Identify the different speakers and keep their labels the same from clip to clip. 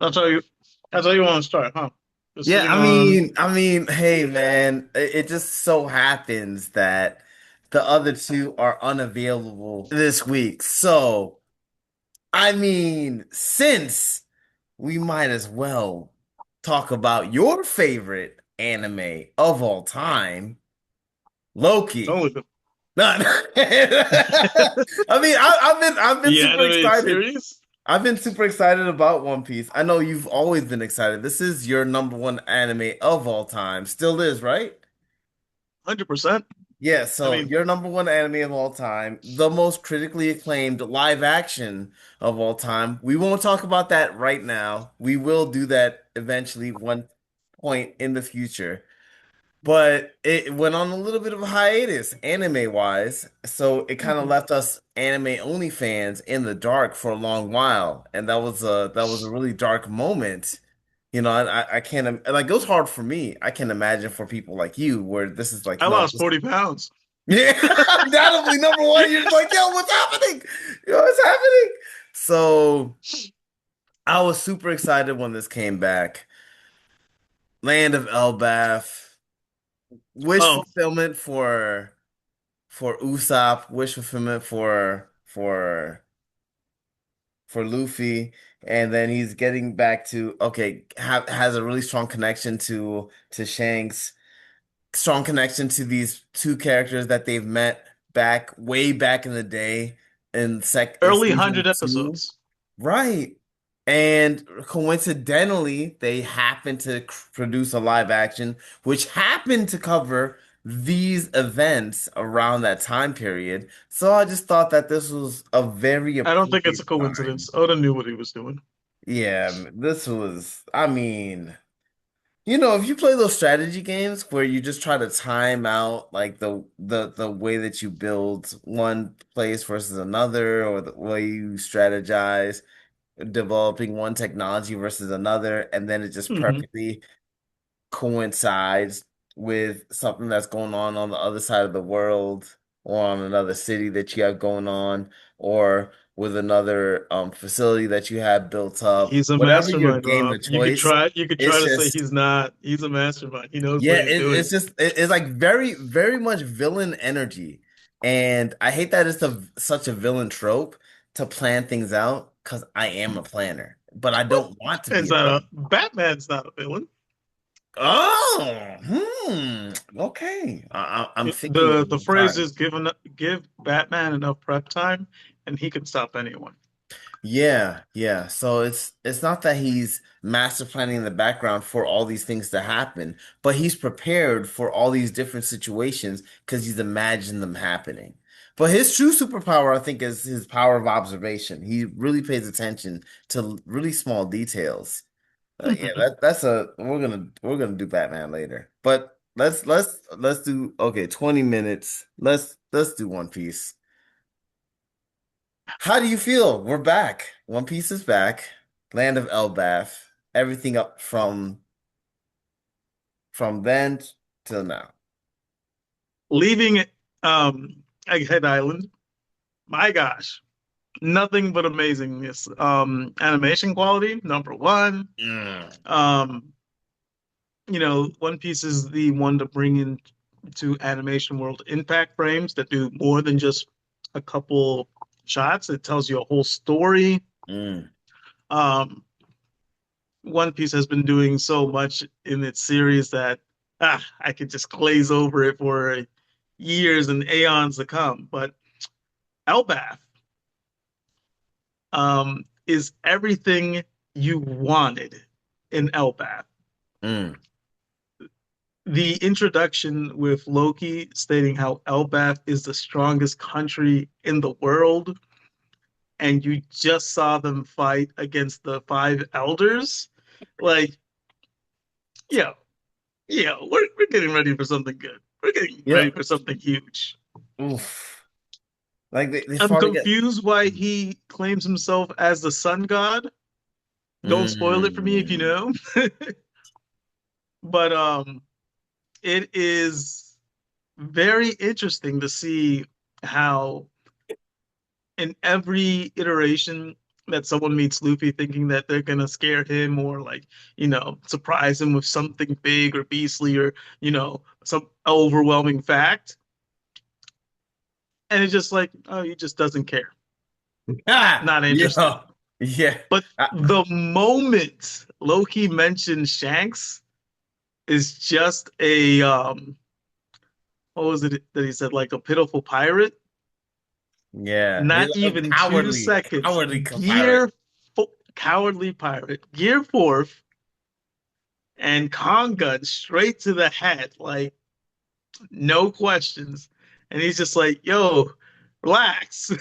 Speaker 1: That's how you. That's how you want to start, huh? Just
Speaker 2: Yeah,
Speaker 1: sitting on.
Speaker 2: hey man, it just so happens that the other two are unavailable this week. So, since we might as well talk about your favorite anime of all time, Loki.
Speaker 1: Only
Speaker 2: No, no. I've been
Speaker 1: the
Speaker 2: super
Speaker 1: animated
Speaker 2: excited.
Speaker 1: series.
Speaker 2: I've been super excited about One Piece. I know you've always been excited. This is your number one anime of all time. Still is, right?
Speaker 1: 100%.
Speaker 2: Yeah,
Speaker 1: I
Speaker 2: so
Speaker 1: mean,
Speaker 2: your number one anime of all time, the most critically acclaimed live action of all time. We won't talk about that right now. We will do that eventually, one point in the future. But it went on a little bit of a hiatus, anime wise. So it kind of
Speaker 1: mhm.
Speaker 2: left us anime only fans in the dark for a long while. And that was a really dark moment. I can't like it was hard for me. I can imagine for people like you where this is like,
Speaker 1: I
Speaker 2: no,
Speaker 1: lost 40 pounds.
Speaker 2: yeah, undoubtedly number one. You're just like, yo, what's happening? What's happening? So I was super excited when this came back. Land of Elbaf, wish
Speaker 1: Oh,
Speaker 2: fulfillment for Usopp, wish fulfillment for Luffy, and then he's getting back to okay, has a really strong connection to Shanks, strong connection to these two characters that they've met way back in the day in
Speaker 1: early 100
Speaker 2: season two.
Speaker 1: episodes.
Speaker 2: Right. And coincidentally, they happened to produce a live action, which happened to cover these events around that time period. So I just thought that this was a very
Speaker 1: I don't think it's
Speaker 2: appropriate
Speaker 1: a
Speaker 2: time.
Speaker 1: coincidence. Oda knew what he was doing.
Speaker 2: Yeah, this was, if you play those strategy games where you just try to time out like the way that you build one place versus another, or the way you strategize developing one technology versus another, and then it just
Speaker 1: Hmm.
Speaker 2: perfectly coincides with something that's going on the other side of the world, or on another city that you have going on, or with another facility that you have built up.
Speaker 1: He's a
Speaker 2: Whatever your
Speaker 1: mastermind,
Speaker 2: game
Speaker 1: Rob.
Speaker 2: of
Speaker 1: You could
Speaker 2: choice,
Speaker 1: try. You could try
Speaker 2: it's
Speaker 1: to say
Speaker 2: just
Speaker 1: he's not. He's a mastermind. He knows what
Speaker 2: yeah,
Speaker 1: he's doing.
Speaker 2: it's like very, very much villain energy. And I hate that it's such a villain trope to plan things out because I am a planner, but I
Speaker 1: What?
Speaker 2: don't want to be
Speaker 1: Is
Speaker 2: a
Speaker 1: that a
Speaker 2: villain.
Speaker 1: Batman's not a villain?
Speaker 2: Oh, okay. I'm thinking a
Speaker 1: The
Speaker 2: little
Speaker 1: phrase
Speaker 2: tired.
Speaker 1: is give Batman enough prep time, and he can stop anyone.
Speaker 2: Yeah, yeah. So it's not that he's master planning in the background for all these things to happen, but he's prepared for all these different situations because he's imagined them happening. But his true superpower, I think, is his power of observation. He really pays attention to really small details. Yeah, that's a we're gonna do Batman later. But let's do okay, 20 minutes. Let's do One Piece. How do you feel? We're back. One Piece is back. Land of Elbaf. Everything up from then till now.
Speaker 1: Leaving Egghead Island, my gosh, nothing but amazingness. Animation quality, number one.
Speaker 2: Mm.
Speaker 1: Um, One Piece is the one to bring in to animation world impact frames that do more than just a couple shots. It tells you a whole story.
Speaker 2: Mm.
Speaker 1: Um, One Piece has been doing so much in its series that I could just glaze over it for years and aeons to come. But Elbaf is everything you wanted in Elbaf.
Speaker 2: Mm.
Speaker 1: The introduction with Loki stating how Elbaf is the strongest country in the world, and you just saw them fight against the five elders. Like, yeah, yeah, we're getting ready for something good. We're getting ready
Speaker 2: Yep.
Speaker 1: for something huge.
Speaker 2: Oof. Like they
Speaker 1: I'm
Speaker 2: fought again.
Speaker 1: confused why he claims himself as the sun god. Don't spoil it for me if you
Speaker 2: Mm.
Speaker 1: know. But it is very interesting to see how in every iteration that someone meets Luffy thinking that they're gonna scare him or like, surprise him with something big or beastly or, some overwhelming fact. And it's just like, oh, he just doesn't care.
Speaker 2: Ah,
Speaker 1: Not interested.
Speaker 2: yeah, yeah.
Speaker 1: But
Speaker 2: I-
Speaker 1: the moment Loki mentioned Shanks is just a what was it that he said? Like a pitiful pirate?
Speaker 2: yeah, he's
Speaker 1: Not
Speaker 2: a
Speaker 1: even two
Speaker 2: cowardly,
Speaker 1: seconds.
Speaker 2: cowardly pirate.
Speaker 1: Cowardly pirate. Gear fourth and con gun straight to the head, like no questions. And he's just like, yo, relax.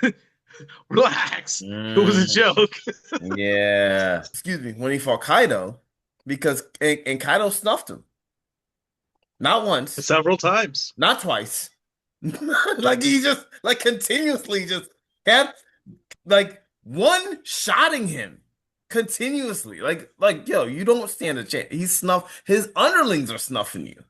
Speaker 1: Relax. It was a
Speaker 2: Mm,
Speaker 1: joke.
Speaker 2: yeah. Excuse me, when he fought Kaido, because and Kaido snuffed him. Not once,
Speaker 1: Several times.
Speaker 2: not twice. Like he just like continuously just kept like one shotting him continuously. Like yo, you don't stand a chance. He's snuff his underlings are snuffing you.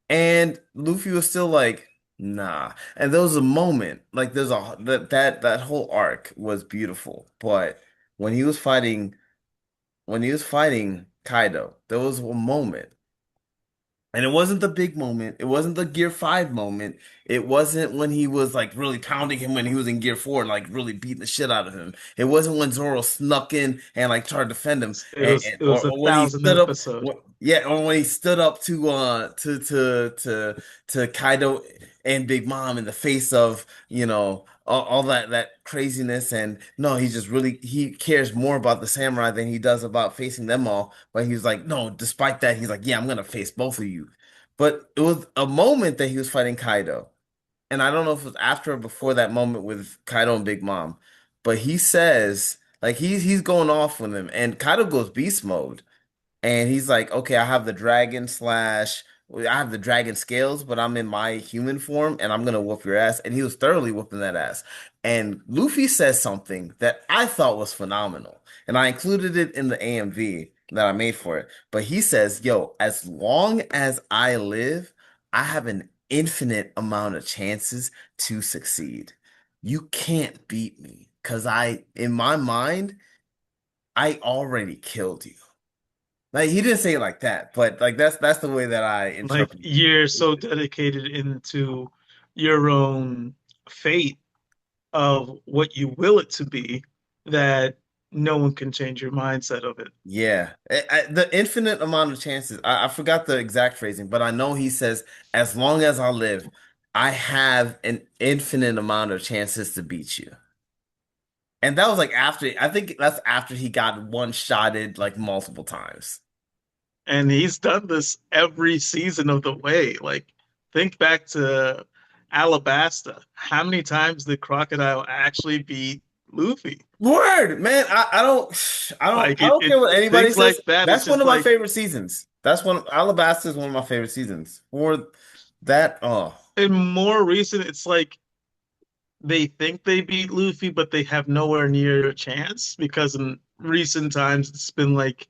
Speaker 2: And Luffy was still like, nah. And there was a moment, like there's a that whole arc was beautiful. But when he was fighting when he was fighting Kaido, there was a moment. And it wasn't the big moment. It wasn't the Gear 5 moment. It wasn't when he was like really pounding him when he was in Gear 4 and like really beating the shit out of him. It wasn't when Zoro snuck in and like tried to defend him
Speaker 1: It was it was a
Speaker 2: or when he
Speaker 1: thousand
Speaker 2: stood up
Speaker 1: episode.
Speaker 2: yeah, or when he stood up to Kaido and Big Mom in the face of, all that craziness. And no, he just really he cares more about the samurai than he does about facing them all. But he was like, no, despite that, he's like, yeah, I'm gonna face both of you. But it was a moment that he was fighting Kaido. And I don't know if it was after or before that moment with Kaido and Big Mom. But he says, like he's going off with him, and Kaido goes beast mode. And he's like, okay, I have the dragon scales, but I'm in my human form and I'm gonna whoop your ass. And he was thoroughly whooping that ass. And Luffy says something that I thought was phenomenal. And I included it in the AMV that I made for it. But he says, yo, as long as I live, I have an infinite amount of chances to succeed. You can't beat me. Cause in my mind, I already killed you. Like he didn't say it like that, but like that's the way that I
Speaker 1: Like
Speaker 2: interpret
Speaker 1: you're so
Speaker 2: it.
Speaker 1: dedicated into your own fate of what you will it to be that no one can change your mindset of it.
Speaker 2: Yeah, the infinite amount of chances. I forgot the exact phrasing, but I know he says, "As long as I live, I have an infinite amount of chances to beat you." And that was like after. I think that's after he got one-shotted like multiple times.
Speaker 1: And he's done this every season of the way. Like, think back to Alabasta. How many times did Crocodile actually beat Luffy?
Speaker 2: Word, man.
Speaker 1: Like
Speaker 2: I don't care what anybody
Speaker 1: things
Speaker 2: says.
Speaker 1: like that. It's
Speaker 2: That's one
Speaker 1: just
Speaker 2: of my
Speaker 1: like
Speaker 2: favorite seasons. That's one. Alabasta is one of my favorite seasons. For that, oh
Speaker 1: in more recent, it's like they think they beat Luffy, but they have nowhere near a chance because in recent times it's been like,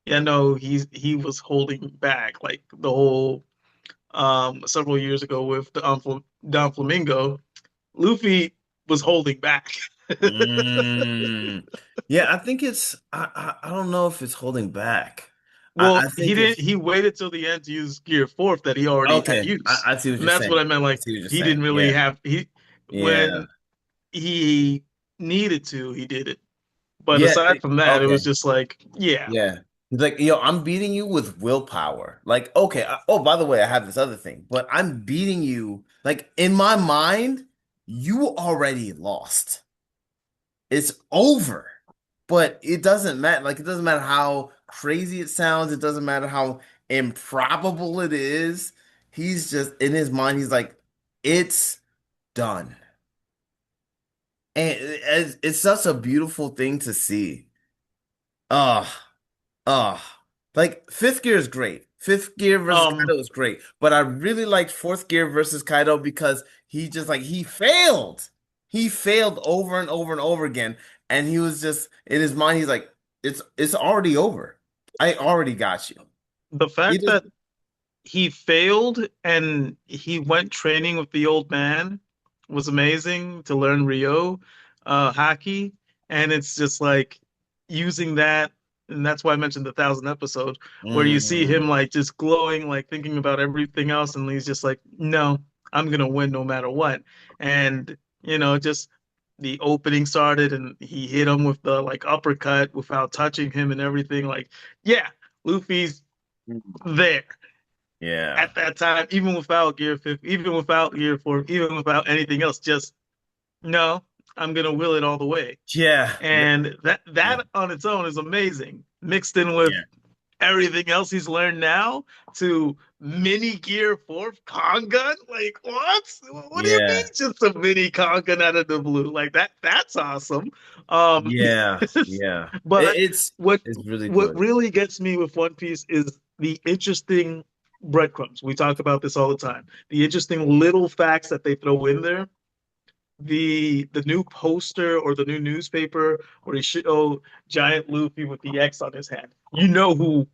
Speaker 1: yeah, no, he was holding back. Like the whole several years ago with Don Flamingo, Luffy was holding back.
Speaker 2: mm. Yeah, I think it's. I don't know if it's holding back. I
Speaker 1: Well, he
Speaker 2: think
Speaker 1: didn't.
Speaker 2: it's
Speaker 1: He waited till the end to use Gear Fourth that he already had
Speaker 2: okay.
Speaker 1: used,
Speaker 2: I see what
Speaker 1: and
Speaker 2: you're
Speaker 1: that's what I
Speaker 2: saying.
Speaker 1: meant.
Speaker 2: I
Speaker 1: Like
Speaker 2: see what you're
Speaker 1: he
Speaker 2: saying.
Speaker 1: didn't really
Speaker 2: Yeah,
Speaker 1: have he
Speaker 2: yeah,
Speaker 1: when he needed to, he did it. But
Speaker 2: yeah.
Speaker 1: aside from that, it was
Speaker 2: Okay.
Speaker 1: just like, yeah.
Speaker 2: Yeah. He's like, yo, I'm beating you with willpower. Like, okay. Oh, by the way, I have this other thing, but I'm beating you. Like, in my mind, you already lost. It's over. But it doesn't matter. Like, it doesn't matter how crazy it sounds. It doesn't matter how improbable it is. He's just, in his mind, he's like, it's done. And it's such a beautiful thing to see. Oh. Oh, like fifth gear is great. Fifth gear versus
Speaker 1: Um,
Speaker 2: Kaido is great. But I really liked fourth gear versus Kaido because he just like he failed. He failed over and over and over again. And he was just in his mind, he's like, it's already over. I already got you.
Speaker 1: the
Speaker 2: He
Speaker 1: fact
Speaker 2: just
Speaker 1: that he failed and he went training with the old man was amazing to learn Ryo haki. And it's just like using that, and that's why I mentioned the 1,000 episode, where you see him
Speaker 2: Mm.
Speaker 1: like just glowing, like thinking about everything else, and he's just like, no, I'm gonna win no matter what. And just the opening started, and he hit him with the like uppercut without touching him and everything. Like, yeah, Luffy's there
Speaker 2: Yeah.
Speaker 1: at that time, even without Gear 5, even without Gear 4, even without anything else. Just no, I'm gonna will it all the way.
Speaker 2: Yeah.
Speaker 1: And that
Speaker 2: Yeah.
Speaker 1: that on its own is amazing. Mixed in with
Speaker 2: Yeah.
Speaker 1: everything else he's learned now to mini Gear 4 Kongan. Like what? What do you mean
Speaker 2: Yeah.
Speaker 1: just a mini Kongan out of the blue? Like that's awesome. Um
Speaker 2: Yeah. Yeah.
Speaker 1: but what
Speaker 2: It's really
Speaker 1: what
Speaker 2: good.
Speaker 1: really gets me with One Piece is the interesting breadcrumbs. We talk about this all the time. The interesting little facts that they throw in there, the new poster or the new newspaper where he show giant Luffy with the X on his hand. You know who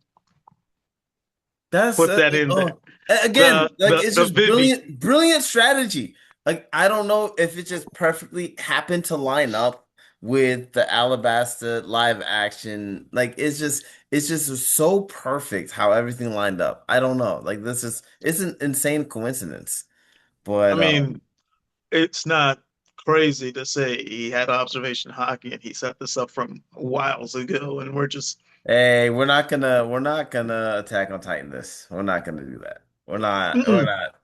Speaker 2: That's
Speaker 1: put that in there.
Speaker 2: oh again,
Speaker 1: The
Speaker 2: like
Speaker 1: the
Speaker 2: it's
Speaker 1: the
Speaker 2: just
Speaker 1: Vivi.
Speaker 2: brilliant strategy. Like I don't know if it just perfectly happened to line up with the Alabasta live action. Like it's just so perfect how everything lined up. I don't know. Like this is it's an insane coincidence.
Speaker 1: I
Speaker 2: But
Speaker 1: mean, it's not crazy to say he had observation hockey and he set this up from whiles ago, and we're just
Speaker 2: hey, we're not gonna Attack on Titan this. We're not gonna do that. We're
Speaker 1: mm-mm.
Speaker 2: not.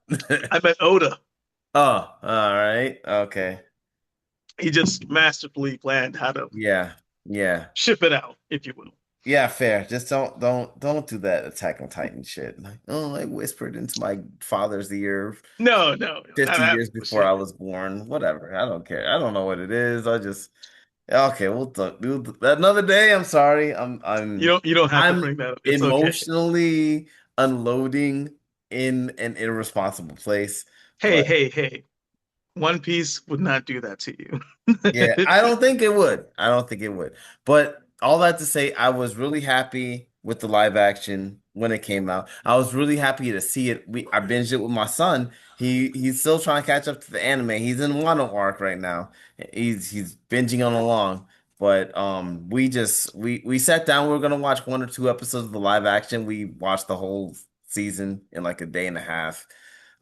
Speaker 1: I bet Oda.
Speaker 2: Oh, all right. Okay.
Speaker 1: He just masterfully planned how to
Speaker 2: Yeah. Yeah.
Speaker 1: ship it out, if you will.
Speaker 2: Yeah, fair. Just don't do that Attack on Titan shit. Like, oh, I whispered into my father's ear
Speaker 1: No, no,
Speaker 2: 50
Speaker 1: that
Speaker 2: years before I
Speaker 1: bullshit.
Speaker 2: was born. Whatever. I don't care. I don't know what it is. I just okay, we'll another day. I'm sorry.
Speaker 1: You don't have to
Speaker 2: I'm
Speaker 1: bring that up. It's okay.
Speaker 2: emotionally unloading in an irresponsible place.
Speaker 1: Hey,
Speaker 2: But
Speaker 1: hey, hey. One Piece would not do that to you.
Speaker 2: yeah, I don't think it would. I don't think it would. But all that to say, I was really happy with the live action when it came out. I was really happy to see it. I binged it with my son. He's still trying to catch up to the anime. He's in Wano arc right now. He's binging on along. But we sat down. We were gonna watch 1 or 2 episodes of the live action. We watched the whole season in like a day and a half.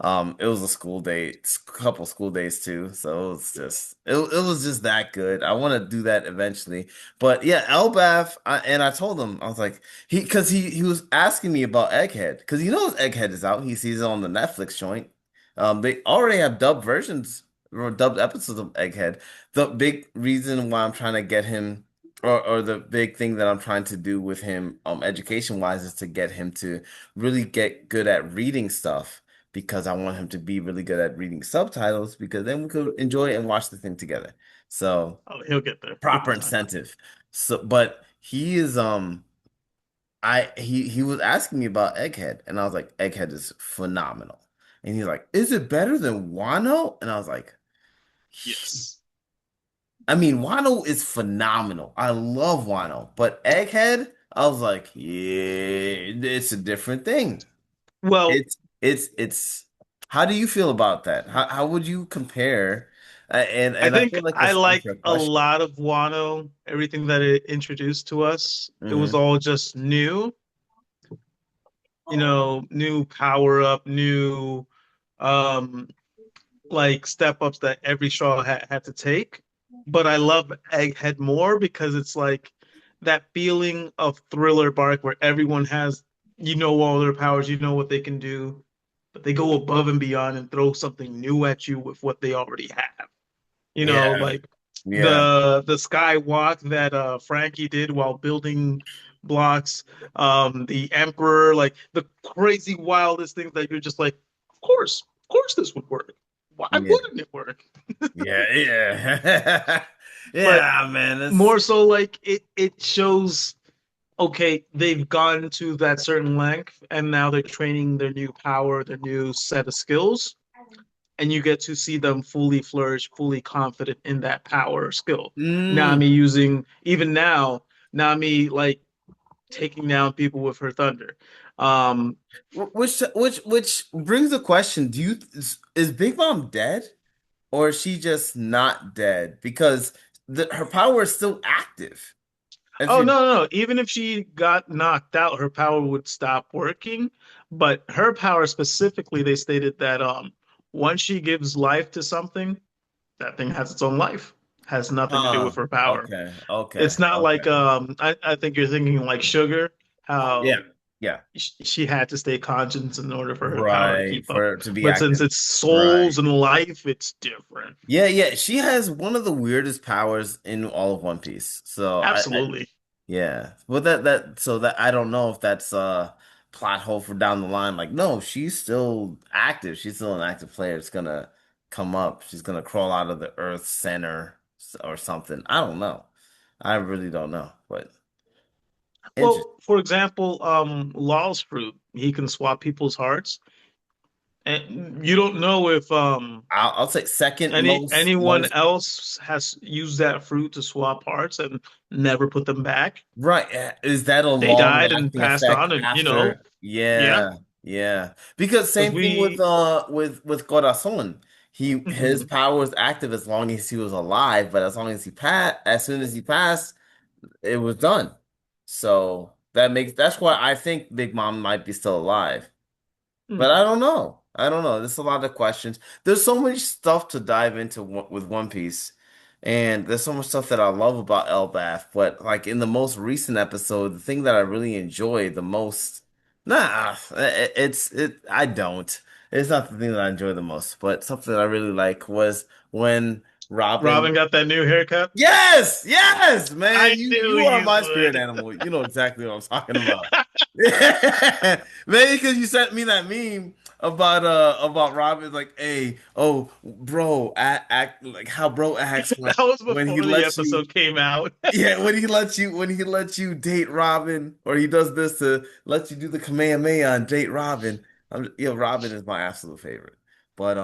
Speaker 2: It was a school day, couple school days too, so it was just that good. I want to do that eventually, but yeah, Elbaf, and I told him I was like because he was asking me about Egghead because he knows Egghead is out. He sees it on the Netflix joint. They already have dubbed versions or dubbed episodes of Egghead. The big reason why I'm trying to get him. Or the big thing that I'm trying to do with him, education wise, is to get him to really get good at reading stuff because I want him to be really good at reading subtitles because then we could enjoy and watch the thing together. So
Speaker 1: Oh, he'll get there. Give
Speaker 2: proper
Speaker 1: him time.
Speaker 2: incentive. So but he is he was asking me about Egghead and I was like Egghead is phenomenal. And he's like, "Is it better than Wano?" And I was like,
Speaker 1: Yes.
Speaker 2: I mean, Wano is phenomenal. I love Wano, but Egghead, I was like, yeah, it's a different thing.
Speaker 1: Well,
Speaker 2: It's how do you feel about that? How would you compare?
Speaker 1: I
Speaker 2: And I
Speaker 1: think
Speaker 2: feel like
Speaker 1: I
Speaker 2: it's
Speaker 1: liked
Speaker 2: unfair
Speaker 1: a
Speaker 2: question.
Speaker 1: lot of Wano, everything that it introduced to us. It was
Speaker 2: Hmm.
Speaker 1: all just new, new power up, new um like step ups that every straw had to take. But I love Egghead more because it's like that feeling of Thriller Bark where everyone has, all their powers, you know what they can do, but they go above and beyond and throw something new at you with what they already have.
Speaker 2: Yeah,
Speaker 1: Like
Speaker 2: yeah,
Speaker 1: the skywalk that Frankie did while building blocks, the Emperor, like the crazy wildest things that you're just like, of course this would work. Why
Speaker 2: yeah,
Speaker 1: wouldn't it work?
Speaker 2: yeah, yeah,
Speaker 1: But
Speaker 2: yeah, man. It's
Speaker 1: more so like it shows, okay, they've gone to that certain length and now they're training their new power, their new set of skills, and you get to see them fully flourish, fully confident in that power or skill.
Speaker 2: mm,
Speaker 1: Nami using even now, Nami like taking down people with her thunder. Um,
Speaker 2: which brings the question: is Big Mom dead? Or is she just not dead? Because her power is still active. If
Speaker 1: Oh
Speaker 2: you,
Speaker 1: no, no, no. Even if she got knocked out, her power would stop working. But her power specifically, they stated that once she gives life to something, that thing has its own life. Has nothing to do with her power.
Speaker 2: okay, okay,
Speaker 1: It's not like
Speaker 2: okay.
Speaker 1: I think you're thinking like Sugar,
Speaker 2: Yeah,
Speaker 1: how
Speaker 2: yeah.
Speaker 1: she had to stay conscious in order for her power to
Speaker 2: Right,
Speaker 1: keep up.
Speaker 2: for it to be
Speaker 1: But since
Speaker 2: active.
Speaker 1: it's souls
Speaker 2: Right.
Speaker 1: and life, it's different.
Speaker 2: Yeah, yeah. She has one of the weirdest powers in all of One Piece. So
Speaker 1: Absolutely.
Speaker 2: yeah. But that I don't know if that's a plot hole for down the line. Like, no, she's still active. She's still an active player. It's gonna come up. She's gonna crawl out of the Earth center or something. I don't know. I really don't know. But interesting.
Speaker 1: Well, for example, Law's fruit, he can swap people's hearts. And you don't know if
Speaker 2: I'll say second most
Speaker 1: anyone
Speaker 2: most
Speaker 1: else has used that fruit to swap hearts and never put them back.
Speaker 2: right. Is that a
Speaker 1: They
Speaker 2: long
Speaker 1: died and
Speaker 2: lasting
Speaker 1: passed
Speaker 2: effect
Speaker 1: on, and
Speaker 2: after?
Speaker 1: yeah,
Speaker 2: Yeah, yeah. Because
Speaker 1: because
Speaker 2: same thing with
Speaker 1: we
Speaker 2: with Corazon. His
Speaker 1: mhm.
Speaker 2: power was active as long as he was alive, but as soon as he passed, it was done. So that's why I think Big Mom might be still alive. But I
Speaker 1: Mhm.
Speaker 2: don't know. I don't know. There's a lot of questions. There's so much stuff to dive into with One Piece. And there's so much stuff that I love about Elbaf. But like in the most recent episode, the thing that I really enjoy the most, I don't. It's not the thing that I enjoy the most, but something that I really like was when
Speaker 1: Robin
Speaker 2: Robin.
Speaker 1: got that new haircut.
Speaker 2: Yes, yes, man.
Speaker 1: I
Speaker 2: You
Speaker 1: knew
Speaker 2: you are
Speaker 1: you
Speaker 2: my spirit
Speaker 1: would.
Speaker 2: animal. You know exactly what I'm talking about. Yeah. Maybe because you sent me that meme about Robin, like, hey, oh, bro, act like how bro acts
Speaker 1: That was
Speaker 2: when he
Speaker 1: before the
Speaker 2: lets you,
Speaker 1: episode came out.
Speaker 2: yeah, when he lets you date Robin, or he does this to let you do the Kamehameha and date Robin. Robin is my absolute favorite. But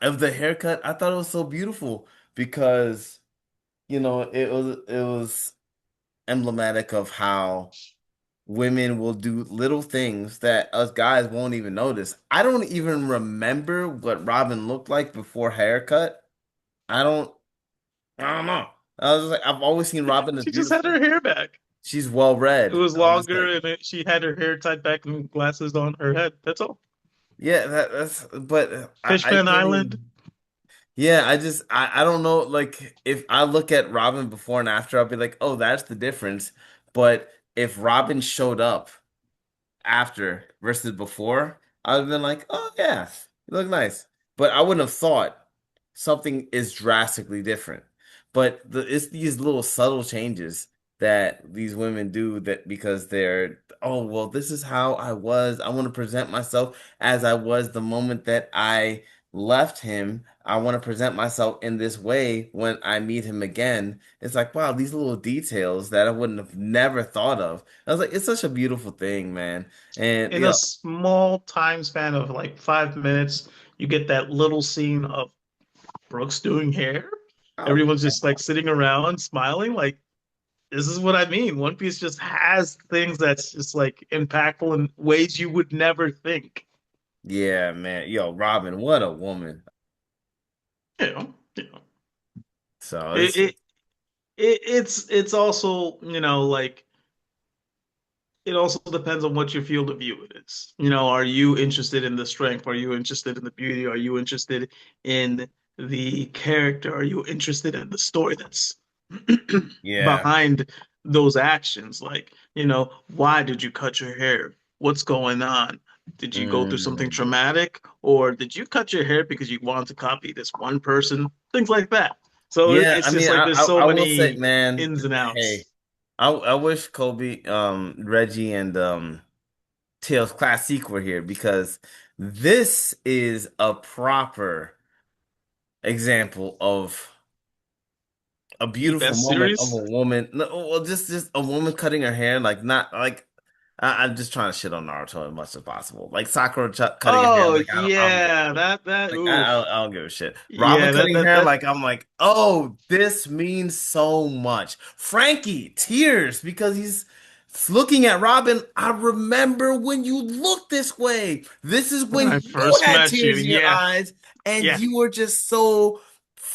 Speaker 2: of the haircut, I thought it was so beautiful because it was emblematic of how women will do little things that us guys won't even notice. I don't even remember what Robin looked like before haircut. I don't I don't know. I was just like, I've always seen Robin as
Speaker 1: She just had
Speaker 2: beautiful.
Speaker 1: her hair back.
Speaker 2: She's well
Speaker 1: It
Speaker 2: read.
Speaker 1: was
Speaker 2: I'm just
Speaker 1: longer,
Speaker 2: like,
Speaker 1: and she had her hair tied back and glasses on her head. That's all.
Speaker 2: yeah, that's but I
Speaker 1: Fishman
Speaker 2: can't
Speaker 1: Island.
Speaker 2: even. Yeah, I don't know, like if I look at Robin before and after, I'll be like, oh, that's the difference. But if Robin showed up after versus before, I'd have been like, oh yeah, you look nice. But I wouldn't have thought something is drastically different. But it's these little subtle changes that these women do that because oh, well, this is how I was. I want to present myself as I was the moment that I left him. I want to present myself in this way when I meet him again. It's like, wow, these little details that I wouldn't have never thought of. I was like, it's such a beautiful thing, man. And
Speaker 1: In a small time span of like 5 minutes, you get that little scene of Brooks doing hair.
Speaker 2: oh
Speaker 1: Everyone's just like sitting around smiling. Like, this is what I mean. One Piece just has things that's just like impactful in ways you would never think.
Speaker 2: yeah, man. Yo, Robin, what a woman.
Speaker 1: You know.
Speaker 2: So
Speaker 1: It,
Speaker 2: it's
Speaker 1: it, it's also, like it also depends on what your field of view it is. Are you interested in the strength? Are you interested in the beauty? Are you interested in the character? Are you interested in the story that's
Speaker 2: yeah.
Speaker 1: behind those actions? Like, why did you cut your hair? What's going on? Did you go through something
Speaker 2: Mm.
Speaker 1: traumatic? Or did you cut your hair because you wanted to copy this one person? Things like that. So
Speaker 2: Yeah,
Speaker 1: it's
Speaker 2: I
Speaker 1: just
Speaker 2: mean,
Speaker 1: like there's so
Speaker 2: I will say,
Speaker 1: many
Speaker 2: man,
Speaker 1: ins and outs.
Speaker 2: hey, I wish Kobe, Reggie, and Tails Classic were here because this is a proper example of a
Speaker 1: The
Speaker 2: beautiful
Speaker 1: best
Speaker 2: moment of a
Speaker 1: series?
Speaker 2: woman. No, well, just a woman cutting her hair, like not like I'm just trying to shit on Naruto as much as possible. Like Sakura cutting her hair,
Speaker 1: Oh
Speaker 2: like I don't give a
Speaker 1: yeah,
Speaker 2: shit.
Speaker 1: that
Speaker 2: Like
Speaker 1: oof.
Speaker 2: I don't give a shit. Robin
Speaker 1: Yeah, that
Speaker 2: cutting
Speaker 1: that
Speaker 2: hair,
Speaker 1: that
Speaker 2: like I'm like, oh, this means so much. Frankie tears because he's looking at Robin. I remember when you looked this way. This is
Speaker 1: when
Speaker 2: when
Speaker 1: I
Speaker 2: you
Speaker 1: first
Speaker 2: had
Speaker 1: met you,
Speaker 2: tears in your
Speaker 1: yeah,
Speaker 2: eyes, and
Speaker 1: yeah.
Speaker 2: you were just so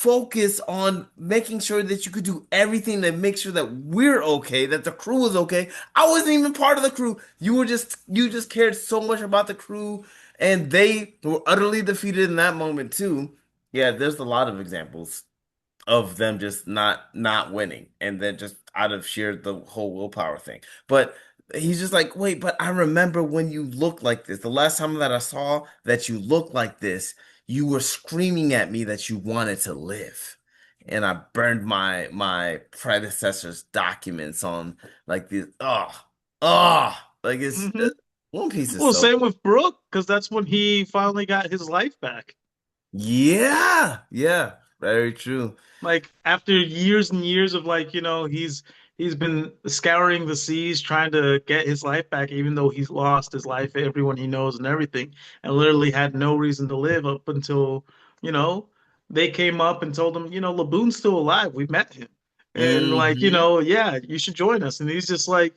Speaker 2: focus on making sure that you could do everything to make sure that we're okay, that the crew is okay. I wasn't even part of the crew. You just cared so much about the crew, and they were utterly defeated in that moment too. Yeah, there's a lot of examples of them just not winning and then just out of sheer the whole willpower thing. But he's just like, wait, but I remember when you looked like this. The last time that I saw that you looked like this, you were screaming at me that you wanted to live. And I burned my predecessor's documents on like this. Like
Speaker 1: Hmm.
Speaker 2: One Piece is
Speaker 1: Well,
Speaker 2: so
Speaker 1: same with Brook, because that's when he finally got his life back.
Speaker 2: yeah, yeah, very true.
Speaker 1: Like after years and years of like, he's been scouring the seas trying to get his life back, even though he's lost his life, everyone he knows and everything, and literally had no reason to live up until, you know, they came up and told him, Laboon's still alive. We met him. And like,
Speaker 2: Hmm.
Speaker 1: yeah, you should join us. And he's just like,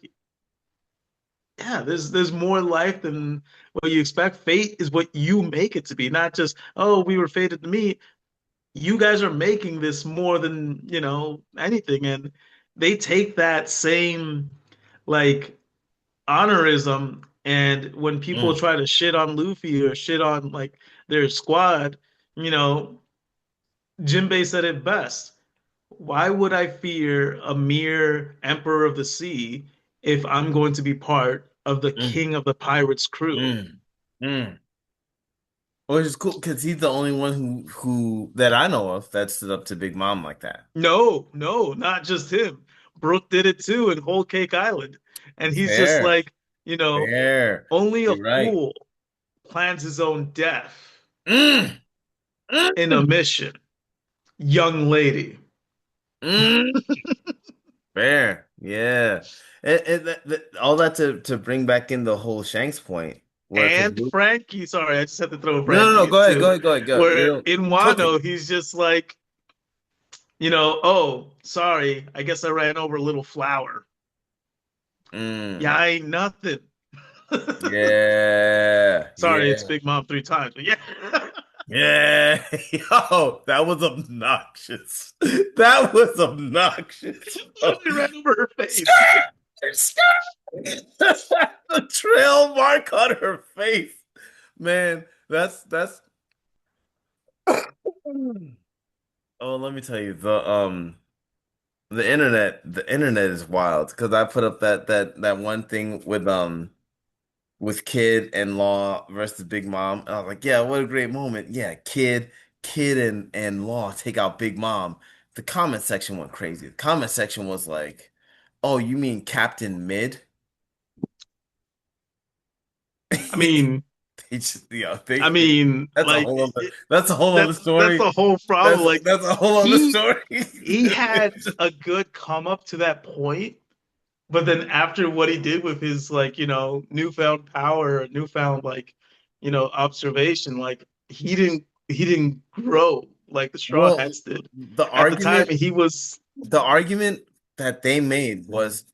Speaker 1: yeah, there's more life than what you expect. Fate is what you make it to be, not just, oh, we were fated to meet. You guys are making this more than, anything. And they take that same like honorism, and when people
Speaker 2: Mm,
Speaker 1: try to shit on Luffy or shit on like their squad, you know, Jinbei said it best. Why would I fear a mere emperor of the sea if I'm going to be part of the
Speaker 2: mm,
Speaker 1: king of the pirates crew?
Speaker 2: mm, mm. Which is cool because he's the only one who that I know of that stood up to Big Mom like that.
Speaker 1: No, no, not just him. Brooke did it too in Whole Cake Island. And he's just
Speaker 2: Fair,
Speaker 1: like, you know,
Speaker 2: fair.
Speaker 1: only a
Speaker 2: You're right.
Speaker 1: fool plans his own death
Speaker 2: Mm,
Speaker 1: in a
Speaker 2: mm,
Speaker 1: mission, young lady.
Speaker 2: mm. Fair, yeah. All that to bring back in the whole Shanks point, where because
Speaker 1: And Frankie, sorry, I just had to throw
Speaker 2: no,
Speaker 1: Frankie in
Speaker 2: go ahead,
Speaker 1: too.
Speaker 2: go ahead, go ahead, go. You
Speaker 1: Where
Speaker 2: know,
Speaker 1: in
Speaker 2: cook it.
Speaker 1: Wano, he's just like, oh, sorry, I guess I ran over a little flower. Yeah,
Speaker 2: Mm,
Speaker 1: I ain't nothing.
Speaker 2: yeah,
Speaker 1: Sorry, it's
Speaker 2: yeah.
Speaker 1: Big Mom 3 times, but yeah.
Speaker 2: Yeah, yo, that was obnoxious. That was obnoxious.
Speaker 1: Literally ran over her face.
Speaker 2: Skirt! Skirt! The trail mark on her face. Man, that's oh, let me tell you, the internet is wild because I put up that one thing with Kid and Law versus Big Mom. And I was like, yeah, what a great moment. Yeah, Kid and Law take out Big Mom. The comment section went crazy. The comment section was like, "Oh, you mean Captain Mid?"
Speaker 1: I mean,
Speaker 2: They just,
Speaker 1: I mean, like
Speaker 2: that's a whole other
Speaker 1: that's
Speaker 2: story.
Speaker 1: the whole problem. Like
Speaker 2: That's a whole other
Speaker 1: he
Speaker 2: story.
Speaker 1: he had a good come up to that point, but then after what he did with his like, newfound power, newfound like, observation, like he didn't grow like the Straw
Speaker 2: Well,
Speaker 1: Hats did.
Speaker 2: the
Speaker 1: At the time
Speaker 2: argument
Speaker 1: he was
Speaker 2: the argument that they made was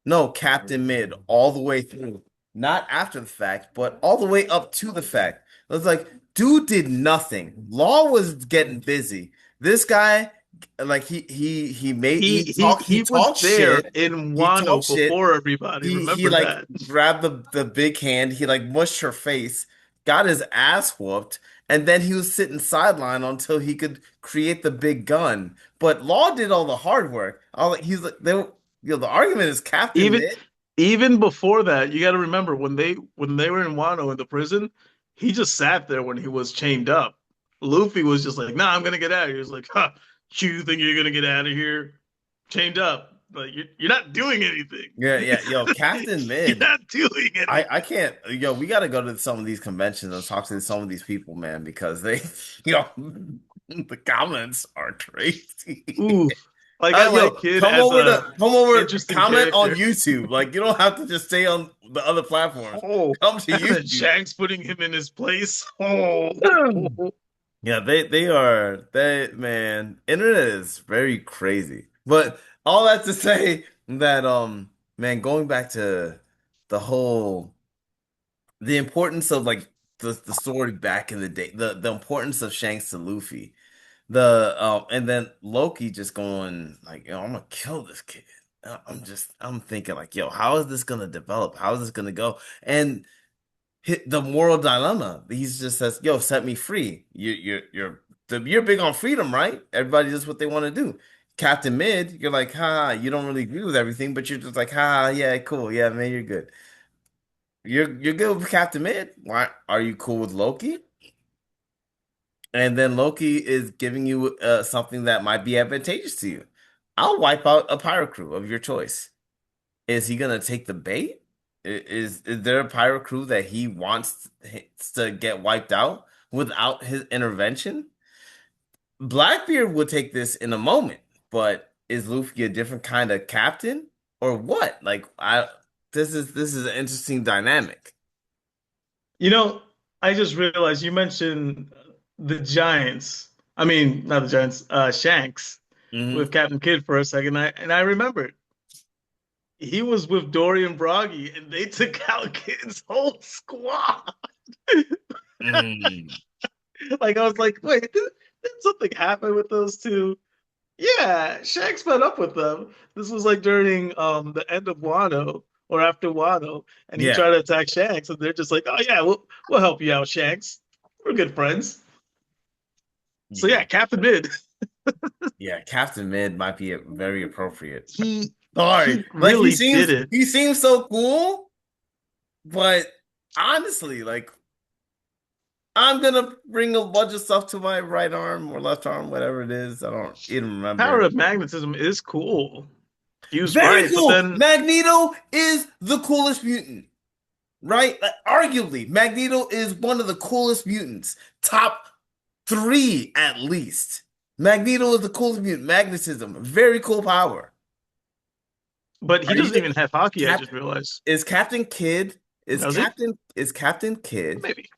Speaker 2: no Captain Mid all the way through, not after the fact, but all the way up to the fact. It was like, dude did nothing. Law was getting busy. This guy, like he
Speaker 1: he was
Speaker 2: talked
Speaker 1: there
Speaker 2: shit.
Speaker 1: in
Speaker 2: He talked
Speaker 1: Wano
Speaker 2: shit.
Speaker 1: before everybody.
Speaker 2: He
Speaker 1: Remember
Speaker 2: like
Speaker 1: that.
Speaker 2: grabbed the big hand. He like mushed her face, got his ass whooped, and then he was sitting sideline until he could create the big gun. But Law did all the hard work. All like he's like they the argument is Captain
Speaker 1: Even
Speaker 2: Mid.
Speaker 1: even before that, you got to remember when they were in Wano in the prison, he just sat there when he was chained up. Luffy was just like, "Nah, I'm gonna get out of here." He was like, "Huh, you think you're gonna get out of here chained up? Like you're not doing anything.
Speaker 2: Yeah, yeah, yo, Captain
Speaker 1: You're
Speaker 2: Mid.
Speaker 1: not doing
Speaker 2: I
Speaker 1: anything."
Speaker 2: can't, yo, we got to go to some of these conventions and talk to some of these people, man, because they, yo, the comments are crazy.
Speaker 1: Oof. Like I
Speaker 2: Yo,
Speaker 1: like Kid as a
Speaker 2: come over,
Speaker 1: interesting
Speaker 2: comment on
Speaker 1: character.
Speaker 2: YouTube. Like you don't have to just stay on the other platforms.
Speaker 1: Oh,
Speaker 2: Come to
Speaker 1: and then
Speaker 2: YouTube.
Speaker 1: Shanks putting him in his place. Oh,
Speaker 2: Yeah, they man, internet is very crazy. But all that to say that man, going back to the whole the importance of like the story back in the day, the importance of Shanks to Luffy. And then Loki just going like, I'm gonna kill this kid. I'm thinking like, yo, how is this gonna develop? How is this gonna go? And hit the moral dilemma. He's just says, yo, set me free. You're big on freedom, right? Everybody does what they want to do. Captain Mid, you're like, ha, you don't really agree with everything, but you're just like, ha, yeah, cool, yeah, man, you're good. You're good with Captain Mid. Why are you cool with Loki? And then Loki is giving you something that might be advantageous to you. I'll wipe out a pirate crew of your choice. Is he gonna take the bait? Is there a pirate crew that he wants to get wiped out without his intervention? Blackbeard would take this in a moment, but is Luffy a different kind of captain or what? Like I this is an interesting dynamic.
Speaker 1: You know, I just realized you mentioned the Giants. I mean, not the Giants, Shanks
Speaker 2: Hmm.
Speaker 1: with Captain Kidd for a second. I remembered he was with Dorian Broggy and they took out Kidd's whole squad.
Speaker 2: Mm.
Speaker 1: Like I was like, wait, did something happen with those two? Yeah, Shanks met up with them. This was like during the end of Wano or after Wano, and he
Speaker 2: Yeah.
Speaker 1: tried to attack Shanks, and they're just like, "Oh yeah, we'll help you out, Shanks. We're good friends." So
Speaker 2: Yeah.
Speaker 1: yeah, Captain Mid,
Speaker 2: Yeah, Captain Mid might be very appropriate.
Speaker 1: he
Speaker 2: Sorry.
Speaker 1: he
Speaker 2: Like he
Speaker 1: really did
Speaker 2: seems
Speaker 1: it.
Speaker 2: he seems so cool, but honestly, like I'm gonna bring a bunch of stuff to my right arm or left arm, whatever it is. I don't even
Speaker 1: Power
Speaker 2: remember.
Speaker 1: of magnetism is cool, used
Speaker 2: Very
Speaker 1: right, but
Speaker 2: cool.
Speaker 1: then
Speaker 2: Magneto is the coolest mutant, right? Like, arguably, Magneto is one of the coolest mutants. Top three at least. Magneto is the coolest mutant. Magnetism, very cool power.
Speaker 1: he
Speaker 2: Are you
Speaker 1: doesn't
Speaker 2: the
Speaker 1: even have hockey. I
Speaker 2: Cap?
Speaker 1: just realized.
Speaker 2: Is Captain Kidd?
Speaker 1: Does he?
Speaker 2: Is Captain Kidd?
Speaker 1: Maybe.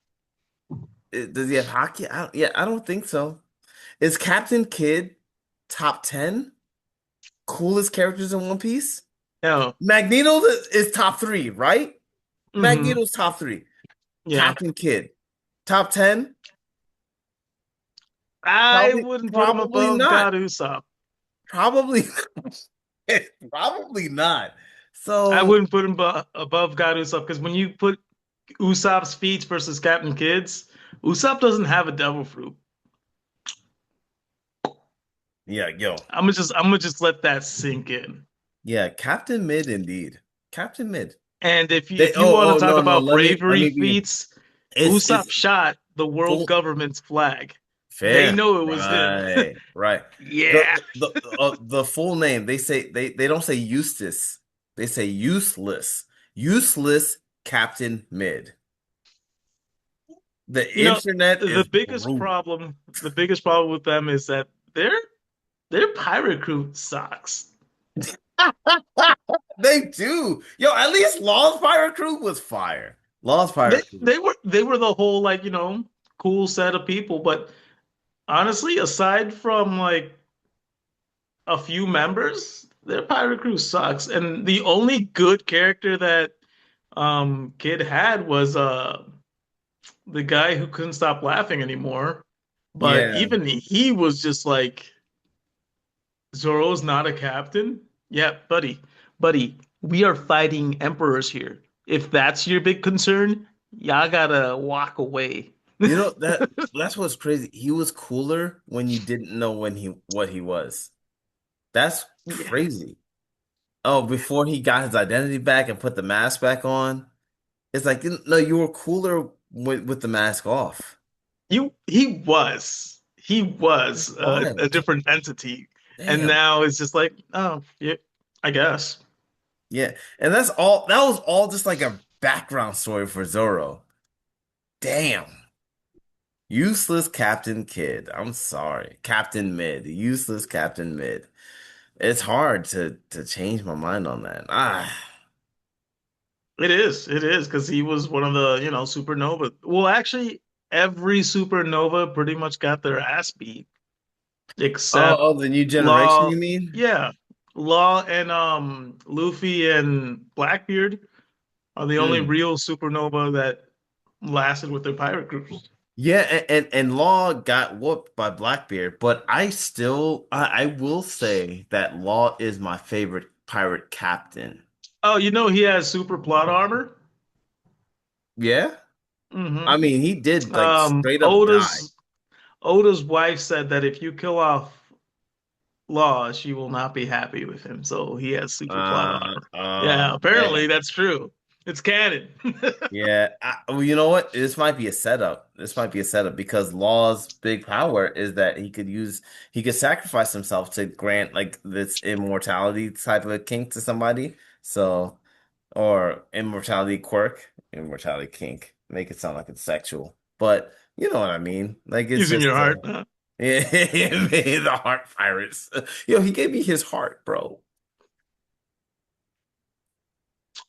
Speaker 2: Does he have hockey? Yeah, I don't think so. Is Captain Kidd top 10 coolest characters in One Piece?
Speaker 1: No.
Speaker 2: Magneto is top three, right?
Speaker 1: Hmm.
Speaker 2: Magneto's top three.
Speaker 1: Yeah.
Speaker 2: Captain Kidd, top 10?
Speaker 1: I
Speaker 2: Probably,
Speaker 1: wouldn't put him
Speaker 2: probably
Speaker 1: above
Speaker 2: not.
Speaker 1: God Usopp.
Speaker 2: Probably, probably not.
Speaker 1: I
Speaker 2: So,
Speaker 1: wouldn't put him above God Usopp because when you put Usopp's feats versus Captain Kidd's, Usopp doesn't have a devil fruit.
Speaker 2: yeah, yo,
Speaker 1: I'm gonna just let that sink in.
Speaker 2: yeah, Captain Mid indeed. Captain Mid.
Speaker 1: And if you,
Speaker 2: They,
Speaker 1: if you want to talk
Speaker 2: no, no,
Speaker 1: about
Speaker 2: let
Speaker 1: bravery
Speaker 2: me be,
Speaker 1: feats,
Speaker 2: it's
Speaker 1: Usopp shot the world
Speaker 2: full.
Speaker 1: government's flag. They
Speaker 2: Fair.
Speaker 1: know it was him.
Speaker 2: Right, right.
Speaker 1: Yeah.
Speaker 2: The full name, they don't say Eustace. They say useless. Useless Captain Mid. The
Speaker 1: You know,
Speaker 2: internet
Speaker 1: the
Speaker 2: is
Speaker 1: biggest
Speaker 2: brutal.
Speaker 1: problem, the biggest problem with them is that their pirate crew sucks.
Speaker 2: They do. Yo, at least Law's Pirate Crew was fire. Law's
Speaker 1: They
Speaker 2: Pirate Crew.
Speaker 1: they were they were the whole like, cool set of people, but honestly, aside from like a few members, their pirate crew sucks. And the only good character that Kid had was the guy who couldn't stop laughing anymore. But
Speaker 2: Yeah.
Speaker 1: even he was just like, Zoro's not a captain. Yeah, buddy, we are fighting emperors here. If that's your big concern, y'all gotta walk away.
Speaker 2: You know that's what's crazy. He was cooler when you didn't know when he what he was. That's
Speaker 1: Yeah.
Speaker 2: crazy. Oh, before he got his identity back and put the mask back on. It's like, no, you were cooler with the mask off.
Speaker 1: He was
Speaker 2: It's
Speaker 1: a
Speaker 2: wild.
Speaker 1: different entity, and
Speaker 2: Damn.
Speaker 1: now it's just like, oh yeah, I guess.
Speaker 2: Yeah. And that's all that was all just like a background story for Zoro. Damn. Useless Captain Kid. I'm sorry. Captain Mid. Useless Captain Mid. It's hard to change my mind on that. Ah.
Speaker 1: It is because he was one of the supernova. Well, actually, every supernova pretty much got their ass beat except
Speaker 2: Oh, the new generation,
Speaker 1: Law.
Speaker 2: you mean?
Speaker 1: Yeah, Law and Luffy and Blackbeard are the only
Speaker 2: Mm.
Speaker 1: real supernova that lasted with their pirate groups.
Speaker 2: Yeah, and Law got whooped by Blackbeard, but I will say that Law is my favorite pirate captain.
Speaker 1: Oh, you know he has super plot armor.
Speaker 2: Yeah?
Speaker 1: Hmm.
Speaker 2: I mean, he did like straight up die.
Speaker 1: Oda's wife said that if you kill off Law, she will not be happy with him. So he has super plot armor. Yeah,
Speaker 2: Yeah.
Speaker 1: apparently that's true. It's canon.
Speaker 2: Yeah, well, you know what? This might be a setup. This might be a setup because Law's big power is that he could sacrifice himself to grant like this immortality type of kink to somebody. So, or immortality kink. Make it sound like it's sexual, but you know what I mean. Like it's
Speaker 1: Using your
Speaker 2: just,
Speaker 1: heart.
Speaker 2: yeah, the heart pirates. Yo, he gave me his heart, bro.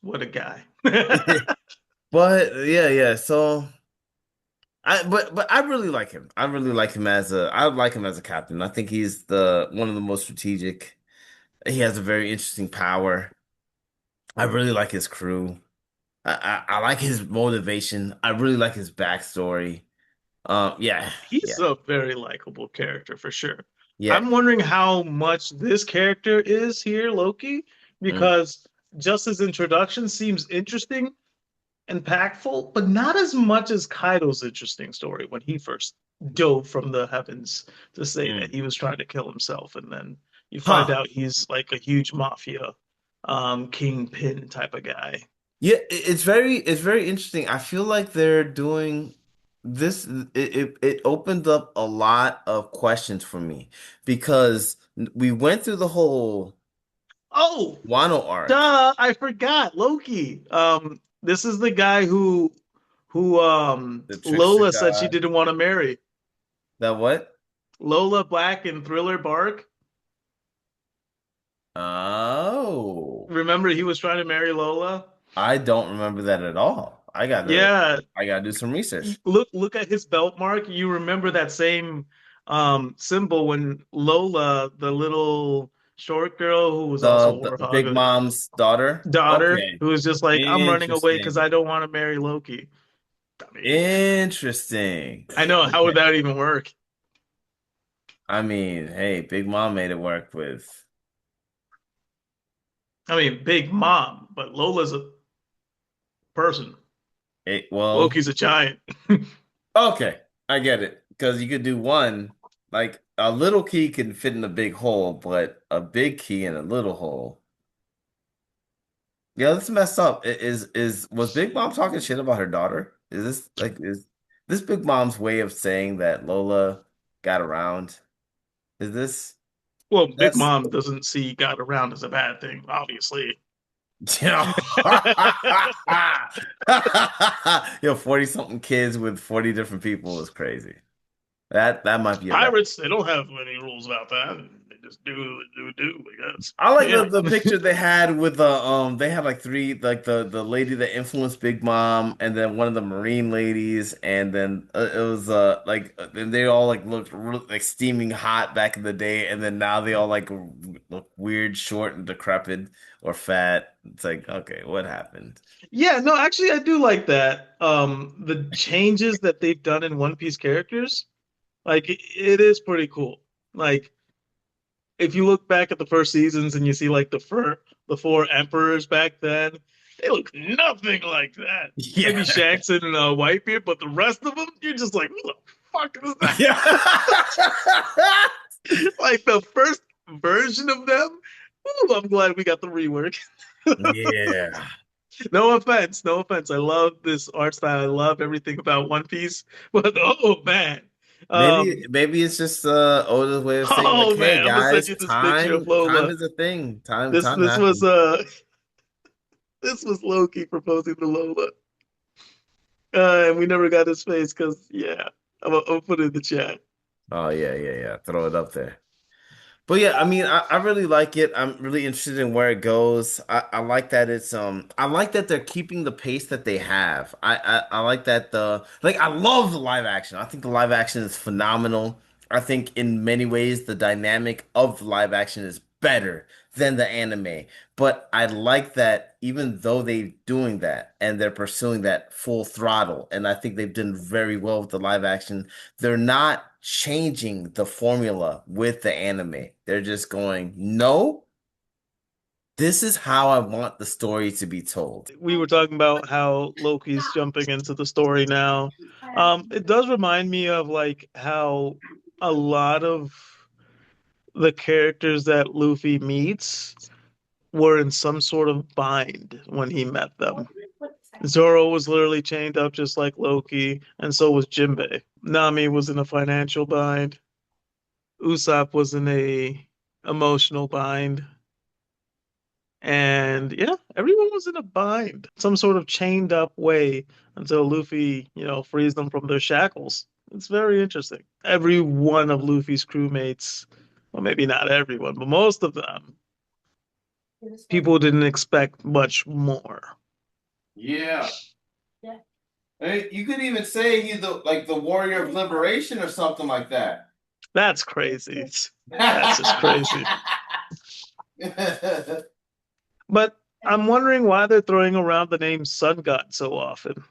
Speaker 1: What a guy.
Speaker 2: But yeah, yeah. So. But I really like him. I like him as a captain. I think he's the one of the most strategic. He has a very interesting power. I really like his crew. I like his motivation. I really like his backstory. Yeah,
Speaker 1: He's
Speaker 2: yeah,
Speaker 1: a very likable character for sure.
Speaker 2: yeah.
Speaker 1: I'm wondering how much this character is here, Loki,
Speaker 2: Mm.
Speaker 1: because just his introduction seems interesting, impactful, but not as much as Kaido's interesting story when he first dove from the heavens to say that
Speaker 2: Mm.
Speaker 1: he was trying to kill himself, and then you find
Speaker 2: Huh.
Speaker 1: out he's like a huge mafia kingpin type of guy.
Speaker 2: Yeah, it's very interesting. I feel like they're doing this it opened up a lot of questions for me because we went through the whole
Speaker 1: Oh,
Speaker 2: Wano arc.
Speaker 1: duh, I forgot Loki. This is the guy who
Speaker 2: The trickster
Speaker 1: Lola said she
Speaker 2: guy.
Speaker 1: didn't want to marry.
Speaker 2: That what?
Speaker 1: Lola Black in Thriller Bark.
Speaker 2: Oh,
Speaker 1: Remember he was trying to marry Lola?
Speaker 2: I don't remember that at all.
Speaker 1: Yeah,
Speaker 2: I gotta do some research.
Speaker 1: look at his belt mark. You remember that same symbol when Lola, the little short girl who was also a
Speaker 2: The Big
Speaker 1: warthog
Speaker 2: Mom's daughter.
Speaker 1: daughter,
Speaker 2: Okay,
Speaker 1: who was just like, I'm running away because
Speaker 2: interesting,
Speaker 1: I don't want to marry Loki. I mean,
Speaker 2: interesting.
Speaker 1: I know, how would
Speaker 2: Okay,
Speaker 1: that even work?
Speaker 2: I mean, hey, Big Mom made it work with.
Speaker 1: I mean, Big Mom, but Lola's a person.
Speaker 2: Well,
Speaker 1: Loki's a giant.
Speaker 2: okay, I get it because you could do one like a little key can fit in a big hole, but a big key in a little hole. Yeah, that's messed up. Was Big Mom talking shit about her daughter? Is this Big Mom's way of saying that Lola got around? Is this
Speaker 1: Well, Big
Speaker 2: that's
Speaker 1: Mom doesn't see God around as a bad thing, obviously.
Speaker 2: Yo, 40 something kids with 40 different people is crazy. That might be a record.
Speaker 1: Pirates, they don't have any rules about that. They just do, I guess.
Speaker 2: I like
Speaker 1: Yeah.
Speaker 2: the picture they had with the they had like three like the lady that influenced Big Mom and then one of the Marine ladies and then it was and they all like looked like steaming hot back in the day and then now they all like look weird, short and decrepit or fat. It's like, okay, what happened?
Speaker 1: Yeah, no, actually I do like that. The changes that they've done in One Piece characters, like it is pretty cool. Like if you look back at the first seasons and you see like the four emperors back then, they look nothing like that. Maybe
Speaker 2: Yeah.
Speaker 1: Shanks and Whitebeard, but the rest of them, you're just like, who the fuck is that?
Speaker 2: Yeah.
Speaker 1: Like the first version of them. Ooh, I'm glad we got the rework.
Speaker 2: Yeah.
Speaker 1: No offense, no offense. I love this art style. I love everything about One Piece. But oh man, um,
Speaker 2: Maybe it's just Oda's way of saying like,
Speaker 1: oh
Speaker 2: hey
Speaker 1: man, I'm gonna send
Speaker 2: guys,
Speaker 1: you this picture of
Speaker 2: time
Speaker 1: Lola.
Speaker 2: is a thing.
Speaker 1: This
Speaker 2: Time
Speaker 1: this was
Speaker 2: happens.
Speaker 1: this was Loki proposing to Lola, and we never got his face because yeah, I'll put it in the chat.
Speaker 2: Oh yeah, yeah, yeah. Throw it up there. But yeah, I mean, I really like it. I'm really interested in where it goes. I like that I like that they're keeping the pace that they have. I like that I love the live action. I think the live action is phenomenal. I think in many ways the dynamic of the live action is better than the anime. But I like that even though they're doing that and they're pursuing that full throttle, and I think they've done very well with the live action, they're not changing the formula with the anime. They're just going, no, this is how I want the story to be told.
Speaker 1: We were talking about how Loki's jumping into the story now. It does remind me of like how a lot of the characters that Luffy meets were in some sort of bind when he met them. Zoro was literally chained up just like Loki, and so was Jinbei. Nami was in a financial bind. Usopp was in a emotional bind. And yeah, everyone was in a bind, some sort of chained up way until Luffy, frees them from their shackles. It's very interesting. Every one of Luffy's crewmates, well, maybe not everyone, but most of them, people didn't expect much more.
Speaker 2: Yeah. Hey, you could even say he's the warrior of liberation or something like that.
Speaker 1: That's crazy. That's just crazy. But I'm wondering why they're throwing around the name Sun God so often.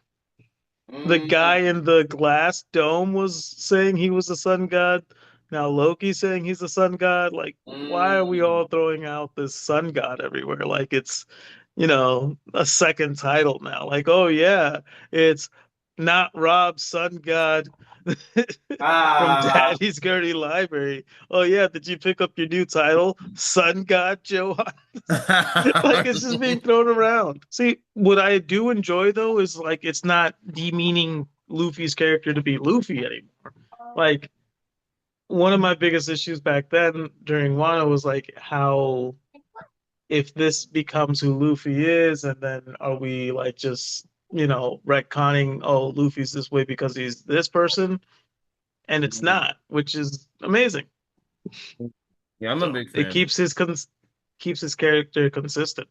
Speaker 1: The guy
Speaker 2: Mm,
Speaker 1: in the glass dome was saying he was a sun god. Now Loki's saying he's a sun god. Like, why are we
Speaker 2: mm.
Speaker 1: all throwing out this sun god everywhere? Like it's, a second title now. Like, oh yeah, it's not Rob Sun God from
Speaker 2: Ah.
Speaker 1: Daddy's Dirty Library. Oh yeah, did you pick up your new title, Sun God Joe? Like it's just being thrown around. See, what I do enjoy though is like it's not demeaning Luffy's character to be Luffy anymore. Like one of my biggest issues back then during Wano was like how if this becomes who Luffy is, and then are we like just, retconning, oh, Luffy's this way because he's this person, and it's not, which is amazing.
Speaker 2: Yeah, I'm a
Speaker 1: So
Speaker 2: big
Speaker 1: it
Speaker 2: fan.
Speaker 1: keeps his character consistent.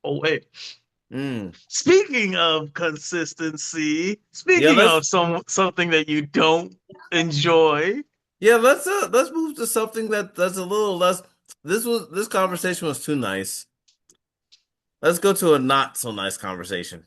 Speaker 1: Oh wait.
Speaker 2: Mm.
Speaker 1: Speaking of consistency,
Speaker 2: Yeah,
Speaker 1: speaking of something that you don't enjoy,
Speaker 2: let's move to something that's a little less. This conversation was too nice. Let's go to a not so nice conversation.